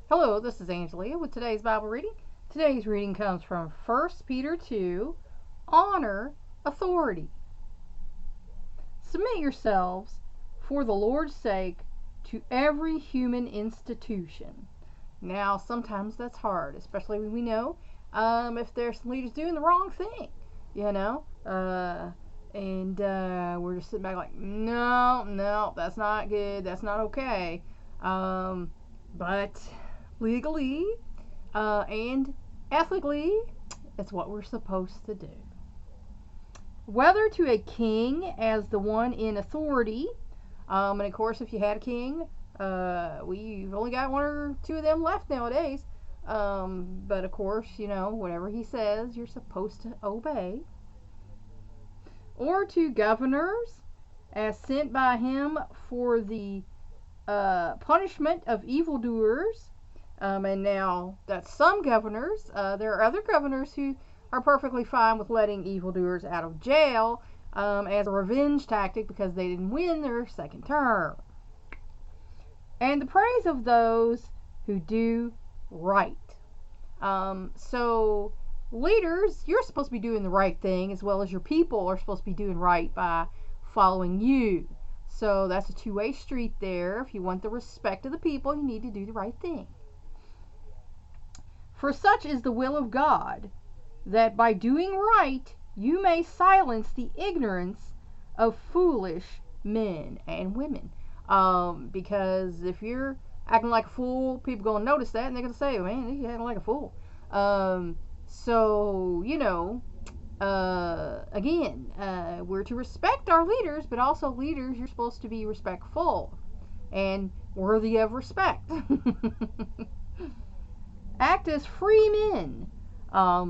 Hello, this is Angelia with today's Bible reading. Today's reading comes from 1 Peter 2, Honor Authority. Submit yourselves, for the Lord's sake, to every human institution. Now, sometimes that's hard, especially when we know if there's leaders doing the wrong thing, and we're just sitting back like, no, that's not good, that's not okay. But legally and ethically, it's what we're supposed to do. Whether to a king as the one in authority, and of course, if you had a king, we've only got one or two of them left nowadays. But of course, whatever he says, you're supposed to obey. Or to governors as sent by him for the punishment of evildoers. And now, that's some governors. There are other governors who are perfectly fine with letting evildoers out of jail as a revenge tactic because they didn't win their second term. And the praise of those who do right. So, leaders, you're supposed to be doing the right thing, as well as your people are supposed to be doing right by following you. So that's a two-way street there. If you want the respect of the people, you need to do the right thing. For such is the will of God, that by doing right you may silence the ignorance of foolish men and women. Because if you're acting like a fool, people are going to notice that, and they're going to say, man, you're acting like a fool. Again, we're to respect our leaders, but also leaders, you're supposed to be respectful and worthy of respect. Act as free men.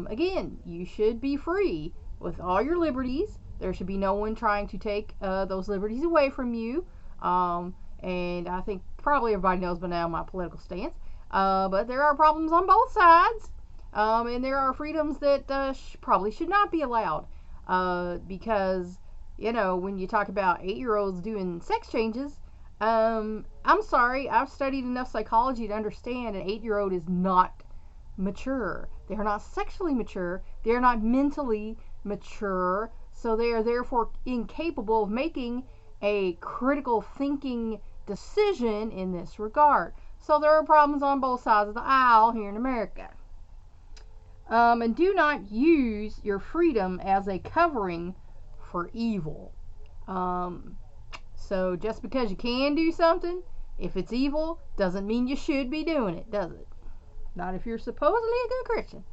Again, you should be free with all your liberties. There should be no one trying to take those liberties away from you. And I think probably everybody knows by now my political stance. But there are problems on both sides. And there are freedoms that probably should not be allowed. Because, when you talk about 8-year-olds doing sex changes, I'm sorry, I've studied enough psychology to understand an 8-year-old is not mature. They are not sexually mature. They are not mentally mature. So they are therefore incapable of making a critical thinking decision in this regard. So there are problems on both sides of the aisle here in America. And do not use your freedom as a covering for evil. So just because you can do something, if it's evil, doesn't mean you should be doing it, does it? Not if you're supposedly a good Christian.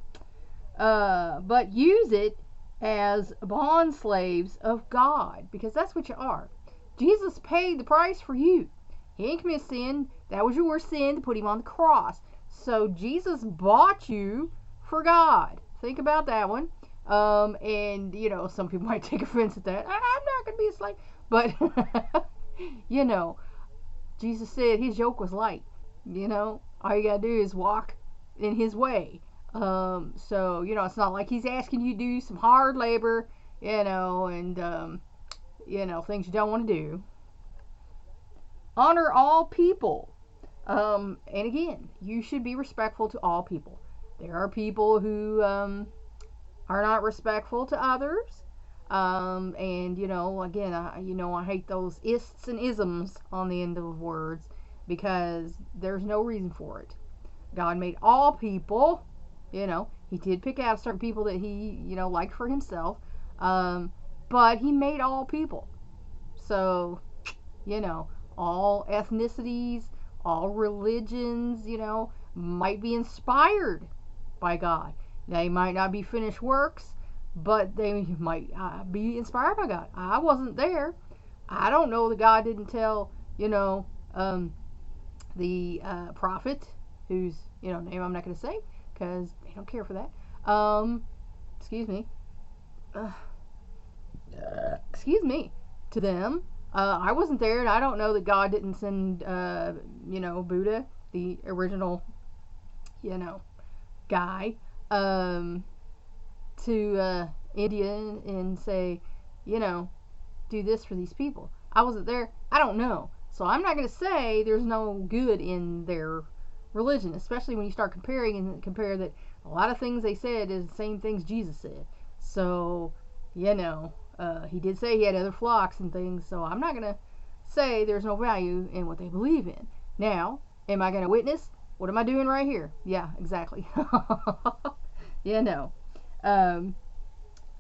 But use it as bond slaves of God, because that's what you are. Jesus paid the price for you. He didn't commit sin. That was your sin to put him on the cross. So Jesus bought you for God. Think about that one. And some people might take offense at that. I'm not going to be a slave. But, Jesus said his yoke was light. All you got to do is walk in his way. So, it's not like he's asking you to do some hard labor, and, things you don't want to do. Honor all people. And again, you should be respectful to all people. There are people who are not respectful to others. And, again, I hate those ists and isms on the end of words because there's no reason for it. God made all people. He did pick out certain people that he, liked for himself. But he made all people. So, all ethnicities, all religions, might be inspired by God. They might not be finished works, but they might be inspired by God. I wasn't there. I don't know that God didn't tell, the prophet, whose, name I'm not going to say, because they don't care for that. Excuse me. To them. I wasn't there, and I don't know that God didn't send, Buddha, the original, guy, to India and say, do this for these people. I wasn't there. I don't know. So I'm not going to say there's no good in their religion, especially when you start comparing and compare that a lot of things they said is the same things Jesus said. So, he did say he had other flocks and things, so I'm not going to say there's no value in what they believe in. Now, am I going to witness? What am I doing right here? Yeah, exactly.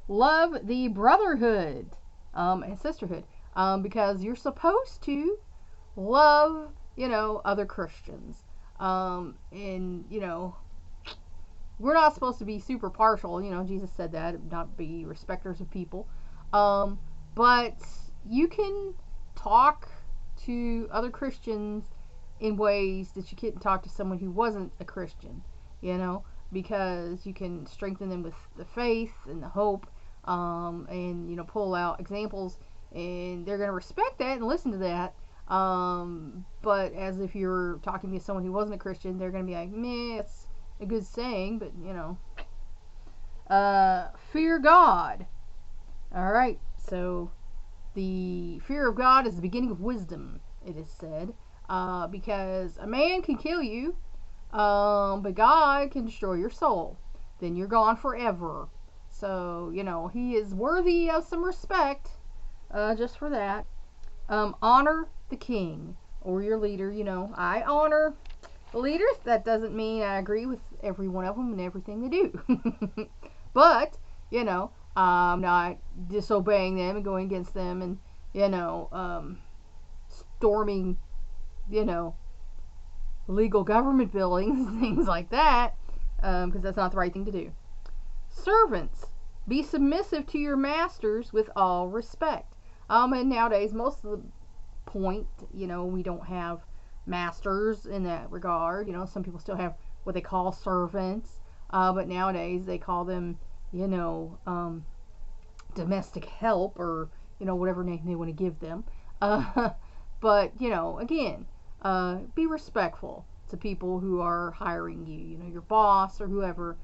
Love the brotherhood and sisterhood, because you're supposed to love, other Christians. And, we're not supposed to be super partial. Jesus said that, not be respecters of people. But you can talk to other Christians in ways that you couldn't talk to someone who wasn't a Christian, because you can strengthen them with the faith and the hope, and, pull out examples, and they're going to respect that and listen to that. But as if you're talking to someone who wasn't a Christian, they're going to be like, meh, it's a good saying, but, fear God. Alright, so the fear of God is the beginning of wisdom, it is said, because a man can kill you, but God can destroy your soul. Then you're gone forever. So, he is worthy of some respect, just for that. Honor the king or your leader. I honor the leaders. That doesn't mean I agree with every one of them and everything they do. But, I'm not disobeying them and going against them and, storming, legal government buildings and things like that, because that's not the right thing to do. Servants, be submissive to your masters with all respect. And nowadays, most of the point, we don't have masters in that regard. Some people still have what they call servants, but nowadays they call them, domestic help, or, whatever name they want to give them. But, again, be respectful to people who are hiring you, your boss or whoever,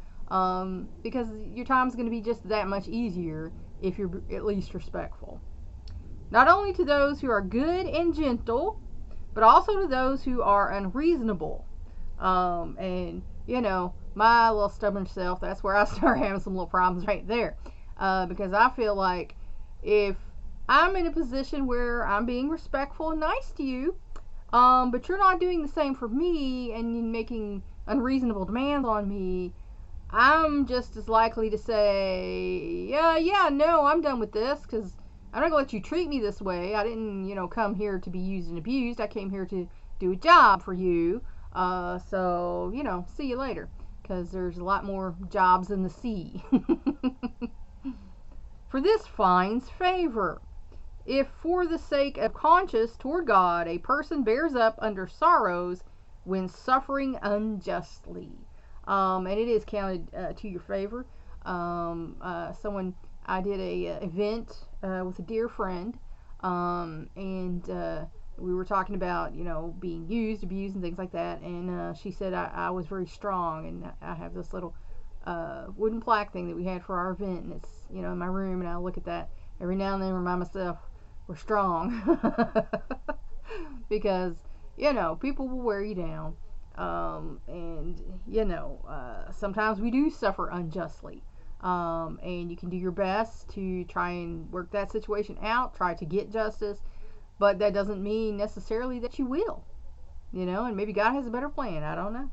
because your time's going to be just that much easier if you're at least respectful. Not only to those who are good and gentle, but also to those who are unreasonable. And, my little stubborn self, that's where I start having some little problems right there. Because I feel like if I'm in a position where I'm being respectful and nice to you, but you're not doing the same for me and you're making unreasonable demands on me, I'm just as likely to say, no, I'm done with this, because I'm not going to let you treat me this way. I didn't, come here to be used and abused. I came here to do a job for you. So, see you later, because there's a lot more jobs in the sea. For this finds favor, if for the sake of conscience toward God a person bears up under sorrows when suffering unjustly. And it is counted to your favor. I did a event with a dear friend, and we were talking about, being used, abused, and things like that, and she said I was very strong, and I have this little wooden plaque thing that we had for our event, and it's, in my room, and I look at that every now and then and remind myself we're strong. Because, people will wear you down, and, sometimes we do suffer unjustly. And you can do your best to try and work that situation out, try to get justice, but that doesn't mean necessarily that you will, and maybe God has a better plan. I don't know.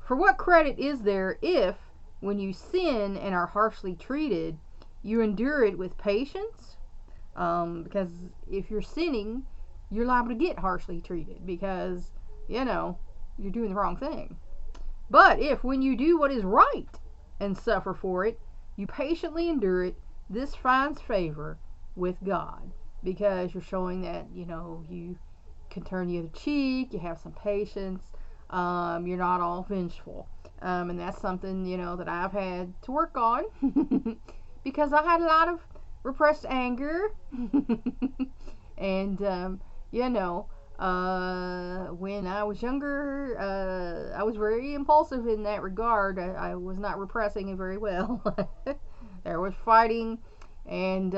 For what credit is there if, when you sin and are harshly treated, you endure it with patience? Because if you're sinning, you're liable to get harshly treated because, you're doing the wrong thing. But if, when you do what is right and suffer for it, you patiently endure it, this finds favor with God, because you're showing that, you can turn the other cheek, you have some patience, you're not all vengeful. And that's something, that I've had to work on because I had a lot of repressed anger. And, when I was younger, I was very impulsive in that regard. I was not repressing it very well. There was fighting, and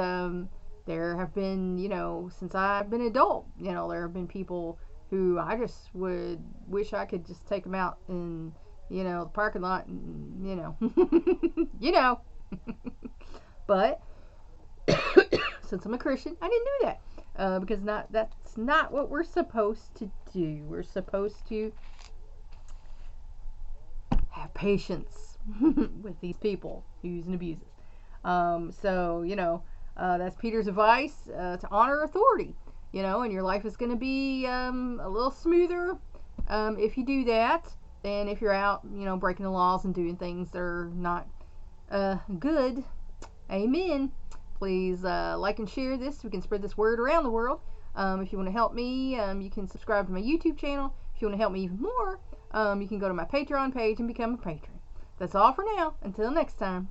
there have been, since I've been adult, there have been people who I just would wish I could just take them out in, the parking lot and, you know. But since I'm a Christian, I didn't do that because that's not what we're supposed to do. We're supposed to have patience with these people who use and abuses. So that's Peter's advice to honor authority. And your life is going to be a little smoother if you do that. And if you're out, breaking the laws and doing things that are not good. Amen. Please like and share this so we can spread this word around the world. If you want to help me, you can subscribe to my YouTube channel. If you want to help me even more, you can go to my Patreon page and become a patron. That's all for now. Until next time.